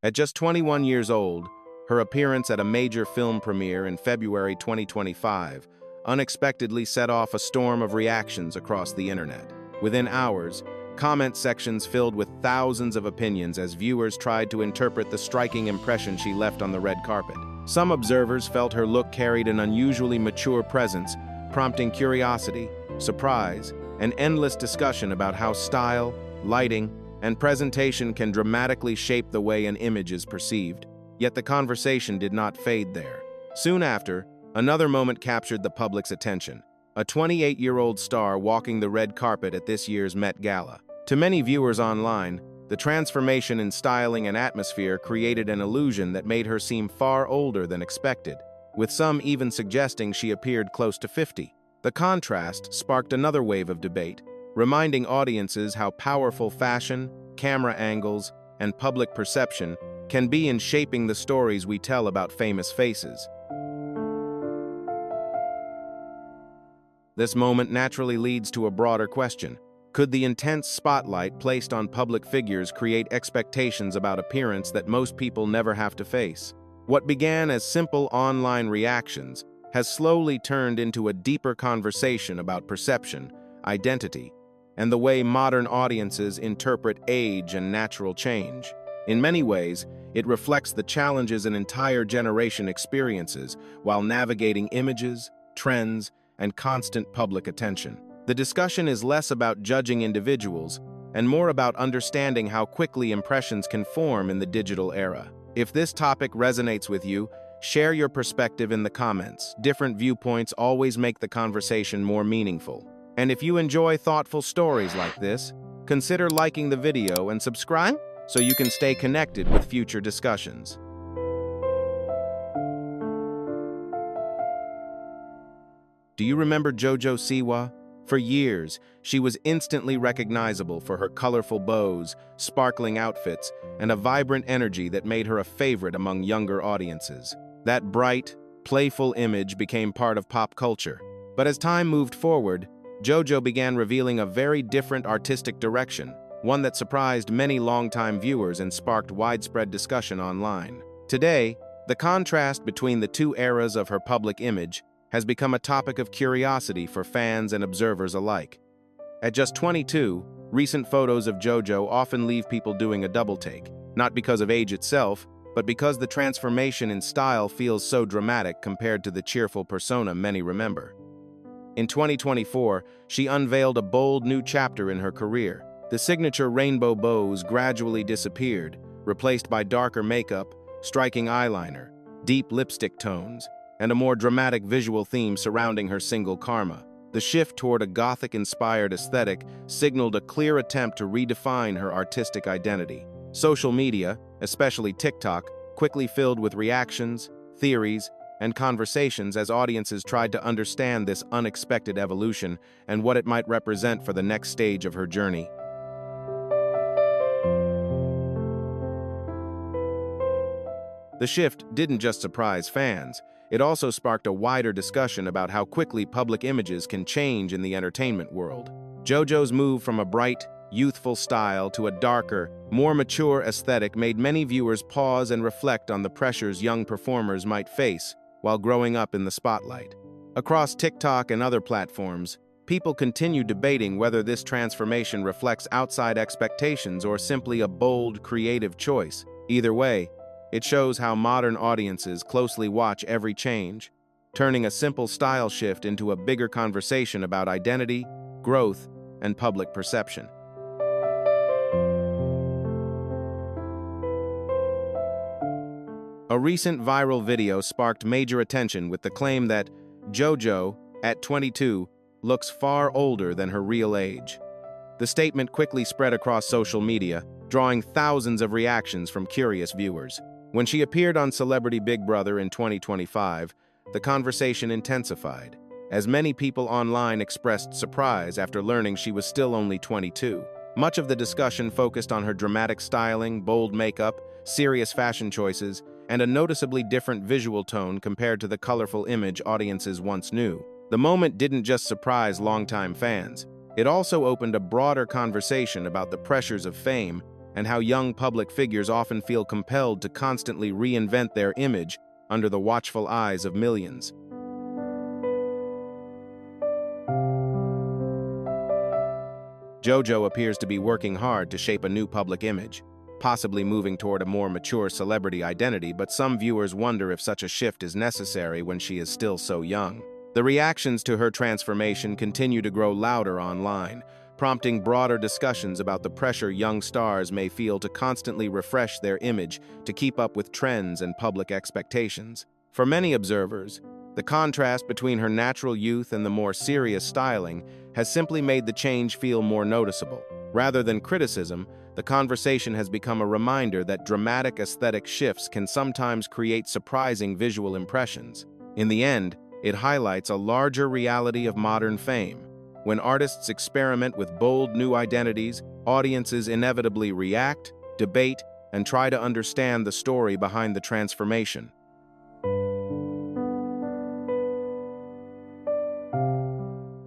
At just 21 years old, her appearance at a major film premiere in February 2025 unexpectedly set off a storm of reactions across the internet. Within hours, comment sections filled with thousands of opinions as viewers tried to interpret the striking impression she left on the red carpet. Some observers felt her look carried an unusually mature presence, prompting curiosity, surprise, and endless discussion about how style, lighting, and presentation can dramatically shape the way an image is perceived. Yet the conversation did not fade there. Soon after, another moment captured the public's attention: a 28-year-old star walking the red carpet at this year's Met Gala. To many viewers online, the transformation in styling and atmosphere created an illusion that made her seem far older than expected, with some even suggesting she appeared close to 50. The contrast sparked another wave of debate, reminding audiences how powerful fashion, camera angles, and public perception can be in shaping the stories we tell about famous faces. This moment naturally leads to a broader question. Could the intense spotlight placed on public figures create expectations about appearance that most people never have to face? What began as simple online reactions has slowly turned into a deeper conversation about perception, identity, and the way modern audiences interpret age and natural change. In many ways, it reflects the challenges an entire generation experiences while navigating images, trends, and constant public attention. The discussion is less about judging individuals and more about understanding how quickly impressions can form in the digital era. If this topic resonates with you, share your perspective in the comments. Different viewpoints always make the conversation more meaningful. And if you enjoy thoughtful stories like this, consider liking the video and subscribe so you can stay connected with future discussions. Do you remember JoJo Siwa? For years, she was instantly recognizable for her colorful bows, sparkling outfits, and a vibrant energy that made her a favorite among younger audiences. That bright, playful image became part of pop culture. But as time moved forward, JoJo began revealing a very different artistic direction, one that surprised many longtime viewers and sparked widespread discussion online. Today, the contrast between the two eras of her public image has become a topic of curiosity for fans and observers alike. At just 22, recent photos of JoJo often leave people doing a double take, not because of age itself, but because the transformation in style feels so dramatic compared to the cheerful persona many remember. In 2024, she unveiled a bold new chapter in her career. The signature rainbow bows gradually disappeared, replaced by darker makeup, striking eyeliner, deep lipstick tones, and a more dramatic visual theme surrounding her single Karma. The shift toward a Gothic-inspired aesthetic signaled a clear attempt to redefine her artistic identity. Social media, especially TikTok, quickly filled with reactions, theories, and conversations as audiences tried to understand this unexpected evolution and what it might represent for the next stage of her journey. The shift didn't just surprise fans, it also sparked a wider discussion about how quickly public images can change in the entertainment world. JoJo's move from a bright, youthful style to a darker, more mature aesthetic made many viewers pause and reflect on the pressures young performers might face while growing up in the spotlight. Across TikTok and other platforms, people continue debating whether this transformation reflects outside expectations or simply a bold, creative choice. Either way, it shows how modern audiences closely watch every change, turning a simple style shift into a bigger conversation about identity, growth, and public perception. A recent viral video sparked major attention with the claim that JoJo, at 22, looks far older than her real age. The statement quickly spread across social media, drawing thousands of reactions from curious viewers. When she appeared on Celebrity Big Brother in 2025, the conversation intensified, as many people online expressed surprise after learning she was still only 22. Much of the discussion focused on her dramatic styling, bold makeup, serious fashion choices, and a noticeably different visual tone compared to the colorful image audiences once knew. The moment didn't just surprise longtime fans, it also opened a broader conversation about the pressures of fame and how young public figures often feel compelled to constantly reinvent their image under the watchful eyes of millions. JoJo appears to be working hard to shape a new public image, possibly moving toward a more mature celebrity identity, but some viewers wonder if such a shift is necessary when she is still so young. The reactions to her transformation continue to grow louder online, prompting broader discussions about the pressure young stars may feel to constantly refresh their image to keep up with trends and public expectations. For many observers, the contrast between her natural youth and the more serious styling has simply made the change feel more noticeable. Rather than criticism, the conversation has become a reminder that dramatic aesthetic shifts can sometimes create surprising visual impressions. In the end, it highlights a larger reality of modern fame. When artists experiment with bold new identities, audiences inevitably react, debate, and try to understand the story behind the transformation.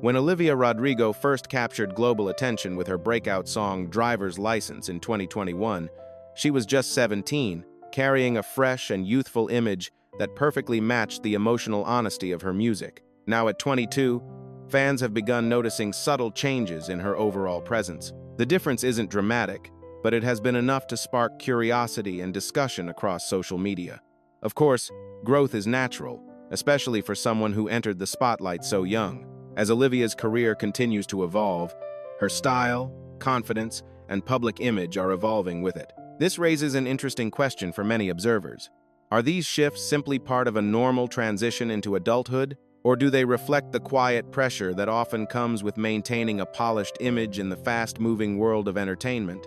When Olivia Rodrigo first captured global attention with her breakout song Driver's License in 2021, she was just 17, carrying a fresh and youthful image that perfectly matched the emotional honesty of her music. Now at 22, fans have begun noticing subtle changes in her overall presence. The difference isn't dramatic, but it has been enough to spark curiosity and discussion across social media. Of course, growth is natural, especially for someone who entered the spotlight so young. As Olivia's career continues to evolve, her style, confidence, and public image are evolving with it. This raises an interesting question for many observers. Are these shifts simply part of a normal transition into adulthood, or do they reflect the quiet pressure that often comes with maintaining a polished image in the fast-moving world of entertainment?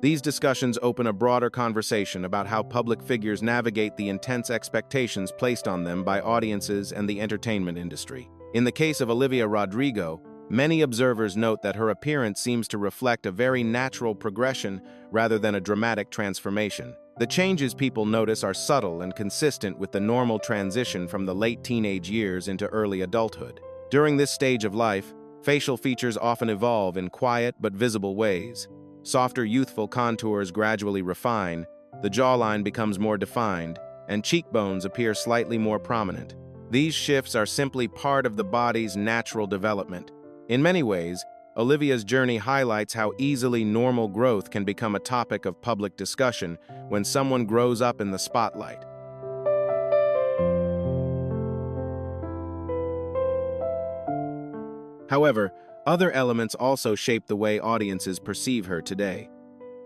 These discussions open a broader conversation about how public figures navigate the intense expectations placed on them by audiences and the entertainment industry. In the case of Olivia Rodrigo, many observers note that her appearance seems to reflect a very natural progression rather than a dramatic transformation. The changes people notice are subtle and consistent with the normal transition from the late teenage years into early adulthood. During this stage of life, facial features often evolve in quiet but visible ways. Softer youthful contours gradually refine, the jawline becomes more defined, and cheekbones appear slightly more prominent. These shifts are simply part of the body's natural development. In many ways, Olivia's journey highlights how easily normal growth can become a topic of public discussion when someone grows up in the spotlight. However, other elements also shape the way audiences perceive her today.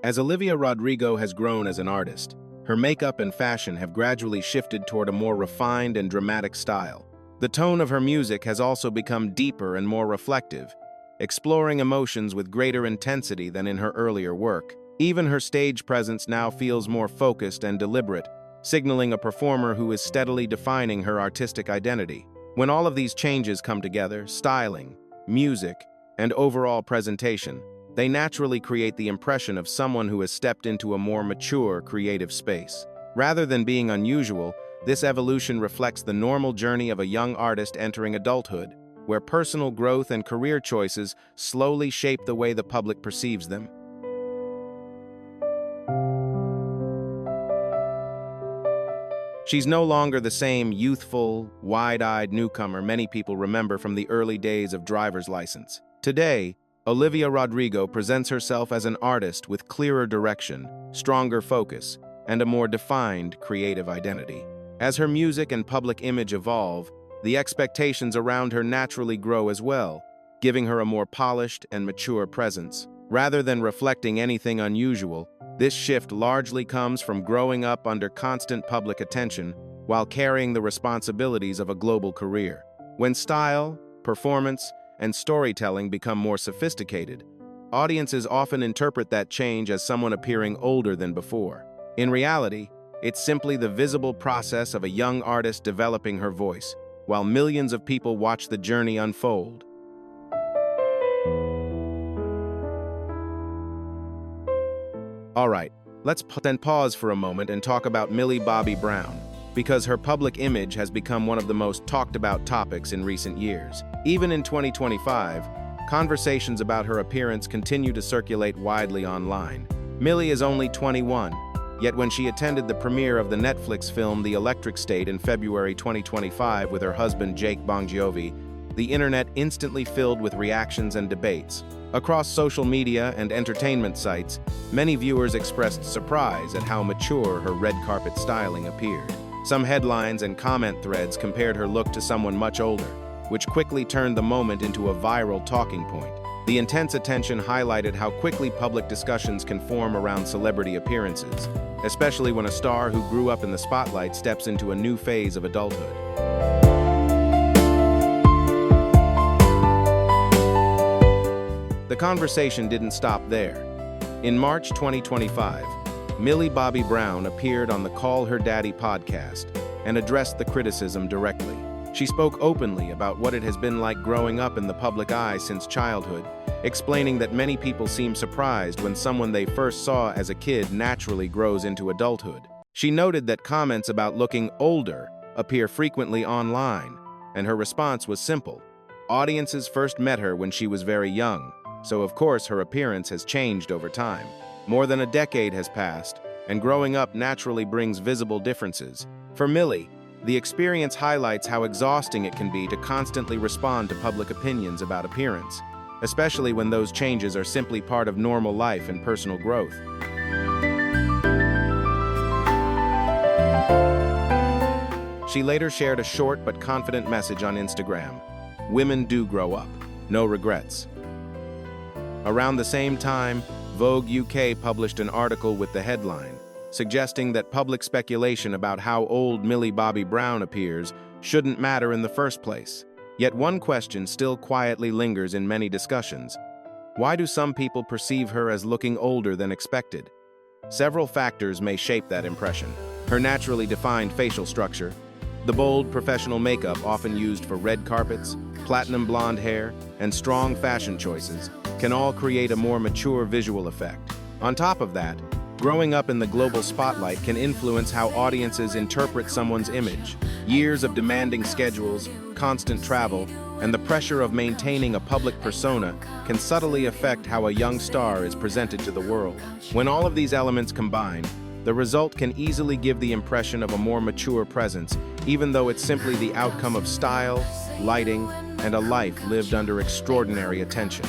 As Olivia Rodrigo has grown as an artist, her makeup and fashion have gradually shifted toward a more refined and dramatic style. The tone of her music has also become deeper and more reflective, exploring emotions with greater intensity than in her earlier work. Even her stage presence now feels more focused and deliberate, signaling a performer who is steadily defining her artistic identity. When all of these changes come together, styling, music, and overall presentation, they naturally create the impression of someone who has stepped into a more mature, creative space. Rather than being unusual, this evolution reflects the normal journey of a young artist entering adulthood, where personal growth and career choices slowly shape the way the public perceives them. She's no longer the same youthful, wide-eyed newcomer many people remember from the early days of Driver's License. Today, Olivia Rodrigo presents herself as an artist with clearer direction, stronger focus, and a more defined creative identity. As her music and public image evolve, the expectations around her naturally grow as well, giving her a more polished and mature presence. Rather than reflecting anything unusual, this shift largely comes from growing up under constant public attention while carrying the responsibilities of a global career. When style, performance, and storytelling become more sophisticated, audiences often interpret that change as someone appearing older than before. In reality, it's simply the visible process of a young artist developing her voice, while millions of people watch the journey unfold. All right, let's then pause for a moment and talk about Millie Bobby Brown. because her public image has become one of the most talked about topics in recent years. Even in 2025, conversations about her appearance continue to circulate widely online. Millie is only 21, yet when she attended the premiere of the Netflix film The Electric State in February 2025 with her husband Jake Bongiovi, the internet instantly filled with reactions and debates. Across social media and entertainment sites, many viewers expressed surprise at how mature her red carpet styling appeared. Some headlines and comment threads compared her look to someone much older, which quickly turned the moment into a viral talking point. The intense attention highlighted how quickly public discussions can form around celebrity appearances, especially when a star who grew up in the spotlight steps into a new phase of adulthood. The conversation didn't stop there. In March 2025, Millie Bobby Brown appeared on the Call Her Daddy podcast and addressed the criticism directly. She spoke openly about what it has been like growing up in the public eye since childhood, explaining that many people seem surprised when someone they first saw as a kid naturally grows into adulthood. She noted that comments about looking older appear frequently online, and her response was simple. Audiences first met her when she was very young, so of course her appearance has changed over time. More than a decade has passed, and growing up naturally brings visible differences. For Millie, the experience highlights how exhausting it can be to constantly respond to public opinions about appearance, especially when those changes are simply part of normal life and personal growth. She later shared a short but confident message on Instagram. Women do grow up. No regrets. Around the same time, Vogue UK published an article with the headline, suggesting that public speculation about how old Millie Bobby Brown appears shouldn't matter in the first place. Yet one question still quietly lingers in many discussions. Why do some people perceive her as looking older than expected? Several factors may shape that impression. Her naturally defined facial structure, the bold professional makeup often used for red carpets, platinum blonde hair, and strong fashion choices can all create a more mature visual effect. On top of that, growing up in the global spotlight can influence how audiences interpret someone's image. Years of demanding schedules, constant travel, and the pressure of maintaining a public persona can subtly affect how a young star is presented to the world. When all of these elements combine, the result can easily give the impression of a more mature presence, even though it's simply the outcome of style, lighting, and a life lived under extraordinary attention.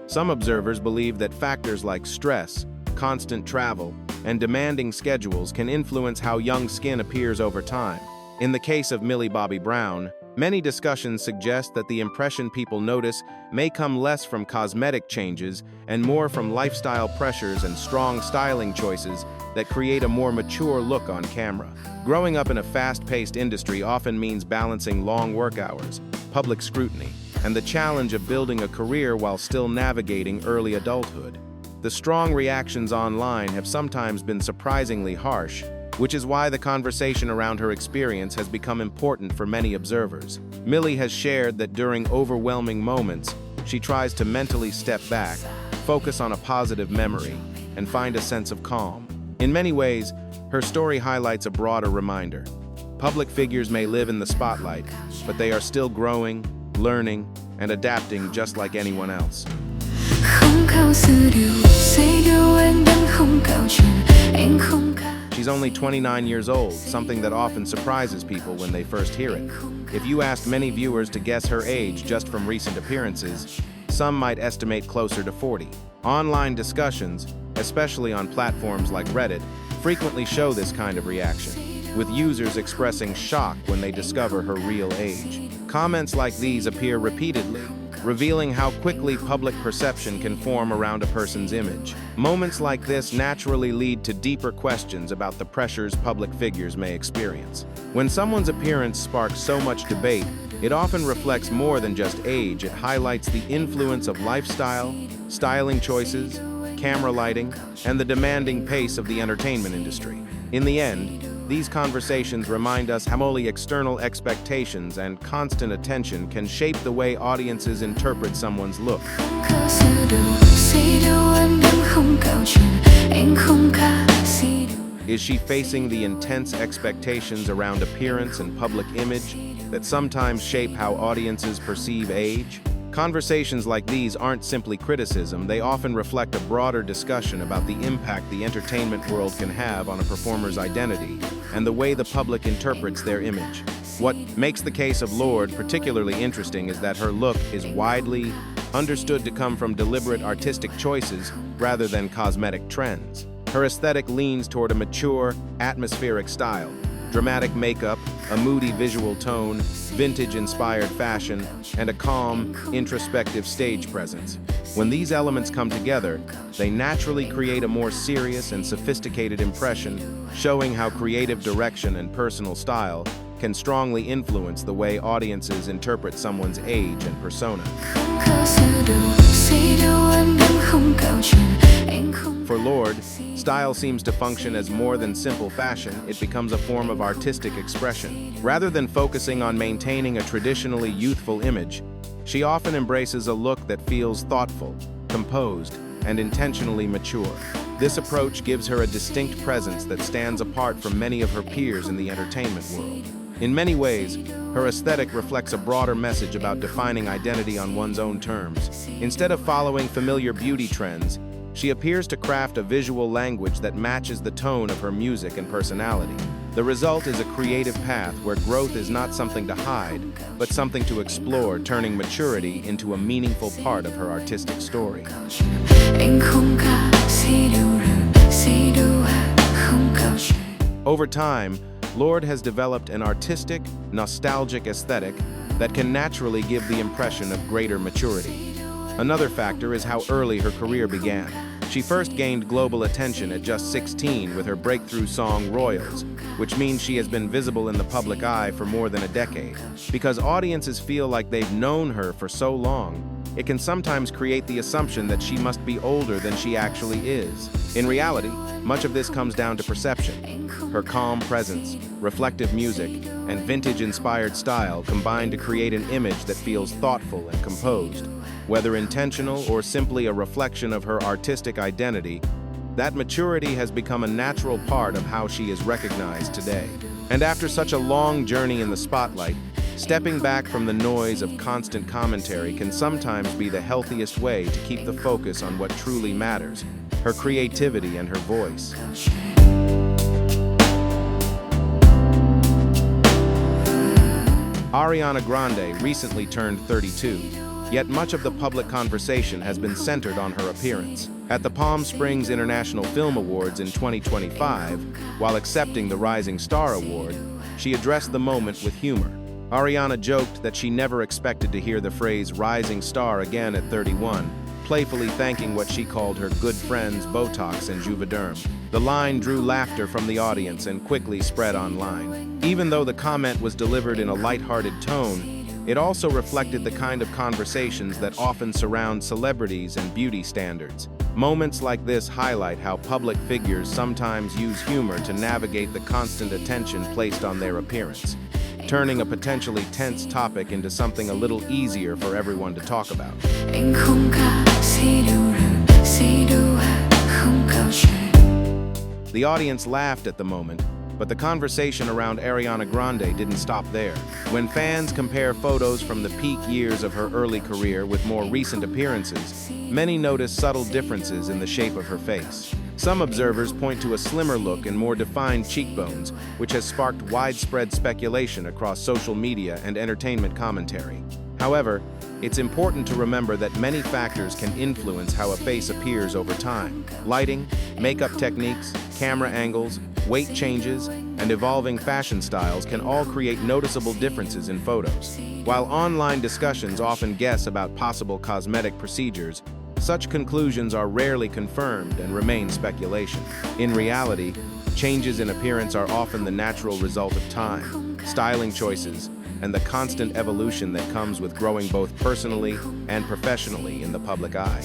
Some observers believe that factors like stress, constant travel, and demanding schedules can influence how young skin appears over time. In the case of Millie Bobby Brown, many discussions suggest that the impression people notice may come less from cosmetic changes and more from lifestyle pressures and strong styling choices that create a more mature look on camera. Growing up in a fast-paced industry often means balancing long work hours, public scrutiny, and the challenge of building a career while still navigating early adulthood. The strong reactions online have sometimes been surprisingly harsh, which is why the conversation around her experience has become important for many observers. Millie has shared that during overwhelming moments, she tries to mentally step back, focus on a positive memory, and find a sense of calm. In many ways, her story highlights a broader reminder. Public figures may live in the spotlight, but they are still growing, learning, and adapting just like anyone else. She's only 29 years old, something that often surprises people when they first hear it. If you asked many viewers to guess her age just from recent appearances, some might estimate closer to 40. Online discussions, especially on platforms like Reddit, frequently show this kind of reaction, with users expressing shock when they discover her real age. Comments like these appear repeatedly, revealing how quickly public perception can form around a person's image. Moments like this naturally lead to deeper questions about the pressures public figures may experience. When someone's appearance sparks so much debate, it often reflects more than just age. It highlights the influence of lifestyle, styling choices, camera lighting, and the demanding pace of the entertainment industry. In the end, these conversations remind us how only external expectations and constant attention can shape the way audiences interpret someone's look. Is she facing the intense expectations around appearance and public image that sometimes shape how audiences perceive age? Conversations like these aren't simply criticism, they often reflect a broader discussion about the impact the entertainment world can have on a performer's identity and the way the public interprets their image. What makes the case of Lorde particularly interesting is that her look is widely understood to come from deliberate artistic choices rather than cosmetic trends. Her aesthetic leans toward a mature, atmospheric style. Dramatic makeup, a moody visual tone, vintage-inspired fashion, and a calm, introspective stage presence. When these elements come together, they naturally create a more serious and sophisticated impression, showing how creative direction and personal style can strongly influence the way audiences interpret someone's age and persona. For Lorde, style seems to function as more than simple fashion, it becomes a form of artistic expression. Rather than focusing on maintaining a traditionally youthful image, she often embraces a look that feels thoughtful, composed, and intentionally mature. This approach gives her a distinct presence that stands apart from many of her peers in the entertainment world. In many ways, her aesthetic reflects a broader message about defining identity on one's own terms. Instead of following familiar beauty trends, she appears to craft a visual language that matches the tone of her music and personality. The result is a creative path where growth is not something to hide, but something to explore, turning maturity into a meaningful part of her artistic story. Over time, Lorde has developed an artistic, nostalgic aesthetic that can naturally give the impression of greater maturity. Another factor is how early her career began. She first gained global attention at just 16 with her breakthrough song Royals, which means she has been visible in the public eye for more than a decade. Because audiences feel like they've known her for so long, it can sometimes create the assumption that she must be older than she actually is. In reality, much of this comes down to perception. Her calm presence, reflective music, and vintage-inspired style combine to create an image that feels thoughtful and composed. Whether intentional or simply a reflection of her artistic identity, that maturity has become a natural part of how she is recognized today. And after such a long journey in the spotlight, stepping back from the noise of constant commentary can sometimes be the healthiest way to keep the focus on what truly matters, her creativity and her voice. Ariana Grande recently turned 32, yet much of the public conversation has been centered on her appearance. At the Palm Springs International Film Awards in 2025, while accepting the Rising Star Award, she addressed the moment with humor. Ariana joked that she never expected to hear the phrase rising star again at 31, playfully thanking what she called her good friends Botox and Juvederm. The line drew laughter from the audience and quickly spread online. Even though the comment was delivered in a lighthearted tone, it also reflected the kind of conversations that often surround celebrities and beauty standards. Moments like this highlight how public figures sometimes use humor to navigate the constant attention placed on their appearance, turning a potentially tense topic into something a little easier for everyone to talk about. The audience laughed at the moment, but the conversation around Ariana Grande didn't stop there. When fans compare photos from the peak years of her early career with more recent appearances, many notice subtle differences in the shape of her face. Some observers point to a slimmer look and more defined cheekbones, which has sparked widespread speculation across social media and entertainment commentary. However, it's important to remember that many factors can influence how a face appears over time. Lighting, makeup techniques, camera angles, weight changes, and evolving fashion styles can all create noticeable differences in photos. While online discussions often guess about possible cosmetic procedures, such conclusions are rarely confirmed and remain speculation. In reality, changes in appearance are often the natural result of time, styling choices, and the constant evolution that comes with growing both personally and professionally in the public eye.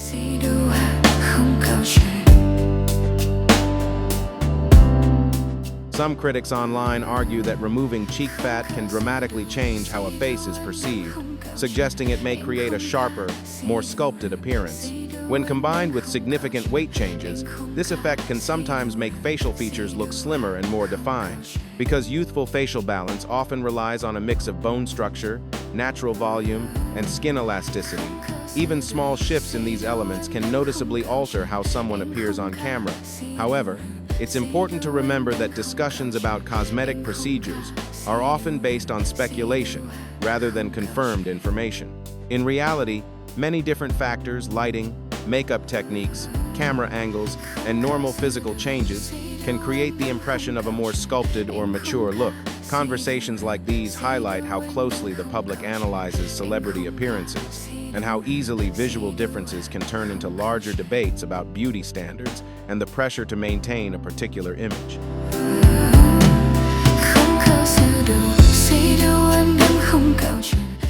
Some critics online argue that removing cheek fat can dramatically change how a face is perceived, suggesting it may create a sharper, more sculpted appearance. When combined with significant weight changes, this effect can sometimes make facial features look slimmer and more defined. Because youthful facial balance often relies on a mix of bone structure, natural volume, and skin elasticity, even small shifts in these elements can noticeably alter how someone appears on camera. However, it's important to remember that discussions about cosmetic procedures are often based on speculation rather than confirmed information. In reality, many different factors, lighting, makeup techniques, camera angles, and normal physical changes can create the impression of a more sculpted or mature look. Conversations like these highlight how closely the public analyzes celebrity appearances and how easily visual differences can turn into larger debates about beauty standards and the pressure to maintain a particular image.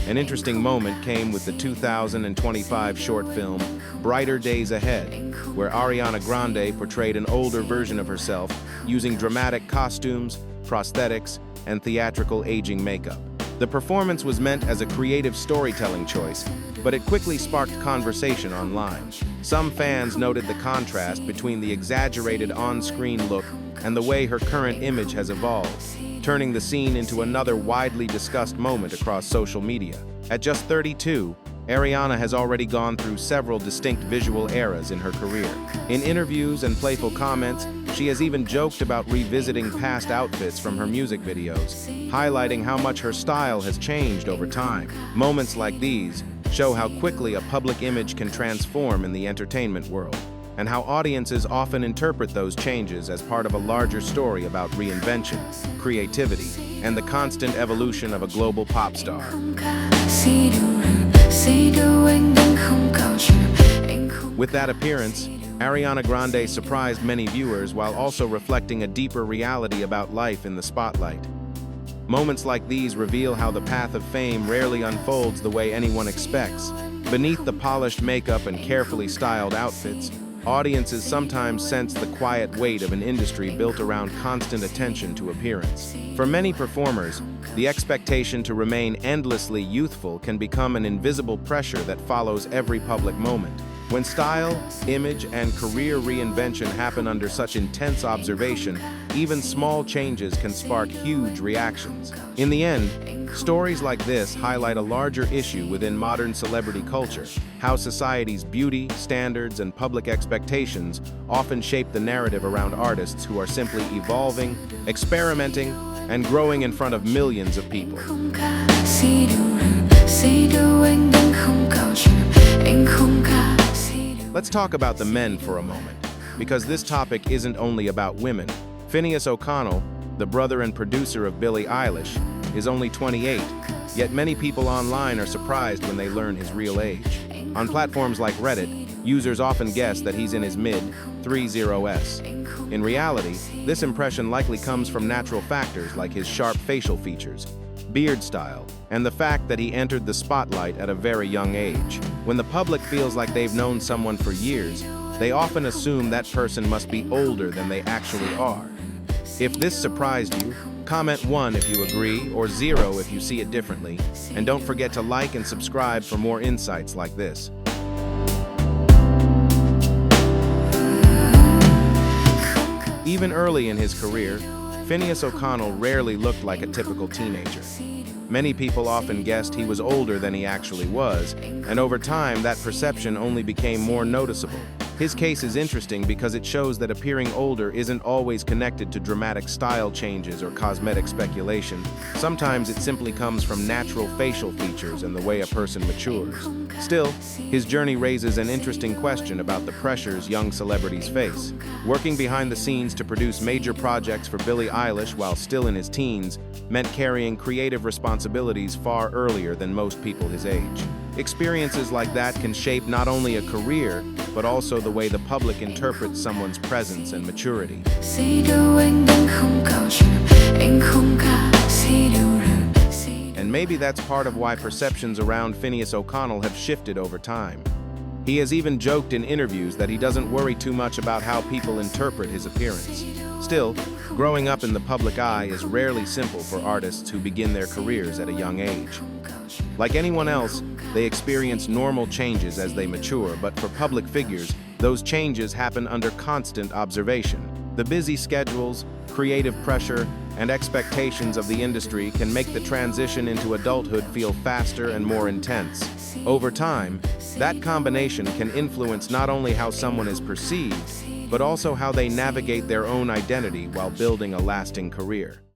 An interesting moment came with the 2025 short film Brighter Days Ahead, where Ariana Grande portrayed an older version of herself using dramatic costumes, prosthetics, and theatrical aging makeup. The performance was meant as a creative storytelling choice, but it quickly sparked conversation online. Some fans noted the contrast between the exaggerated on-screen look and the way her current image has evolved, turning the scene into another widely discussed moment across social media. At just 32, Ariana has already gone through several distinct visual eras in her career. In interviews and playful comments, she has even joked about revisiting past outfits from her music videos, highlighting how much her style has changed over time. Moments like these show how quickly a public image can transform in the entertainment world, and how audiences often interpret those changes as part of a larger story about reinvention, creativity, and the constant evolution of a global pop star. With that appearance, Ariana Grande surprised many viewers while also reflecting a deeper reality about life in the spotlight. Moments like these reveal how the path of fame rarely unfolds the way anyone expects. Beneath the polished makeup and carefully styled outfits, audiences sometimes sense the quiet weight of an industry built around constant attention to appearance. For many performers, the expectation to remain endlessly youthful can become an invisible pressure that follows every public moment. When style, image, and career reinvention happen under such intense observation, even small changes can spark huge reactions. In the end, stories like this highlight a larger issue within modern celebrity culture: how society's beauty, standards, and public expectations often shape the narrative around artists who are simply evolving, experimenting, and growing in front of millions of people. Let's talk about the men for a moment, because this topic isn't only about women. Phineas O'Connell, the brother and producer of Billie Eilish, is only 28, yet many people online are surprised when they learn his real age. On platforms like Reddit, users often guess that he's in his mid-30s. In reality, this impression likely comes from natural factors like his sharp facial features, beard style, and the fact that he entered the spotlight at a very young age. When the public feels like they've known someone for years, they often assume that person must be older than they actually are. If this surprised you, comment 1 if you agree, or 0 if you see it differently, and don't forget to like and subscribe for more insights like this. Even early in his career, Phineas O'Connell rarely looked like a typical teenager. Many people often guessed he was older than he actually was, and over time that perception only became more noticeable. His case is interesting because it shows that appearing older isn't always connected to dramatic style changes or cosmetic speculation. Sometimes it simply comes from natural facial features and the way a person matures. Still, his journey raises an interesting question about the pressures young celebrities face. Working behind the scenes to produce major projects for Billie Eilish while still in his teens meant carrying creative responsibilities far earlier than most people his age. Experiences like that can shape not only a career, but also the way the public interprets someone's presence and maturity. And maybe that's part of why perceptions around Phineas O'Connell have shifted over time. He has even joked in interviews that he doesn't worry too much about how people interpret his appearance. Still, growing up in the public eye is rarely simple for artists who begin their careers at a young age. Like anyone else, they experience normal changes as they mature, but for public figures, those changes happen under constant observation. The busy schedules, creative pressure, and expectations of the industry can make the transition into adulthood feel faster and more intense. Over time, that combination can influence not only how someone is perceived, but also how they navigate their own identity while building a lasting career.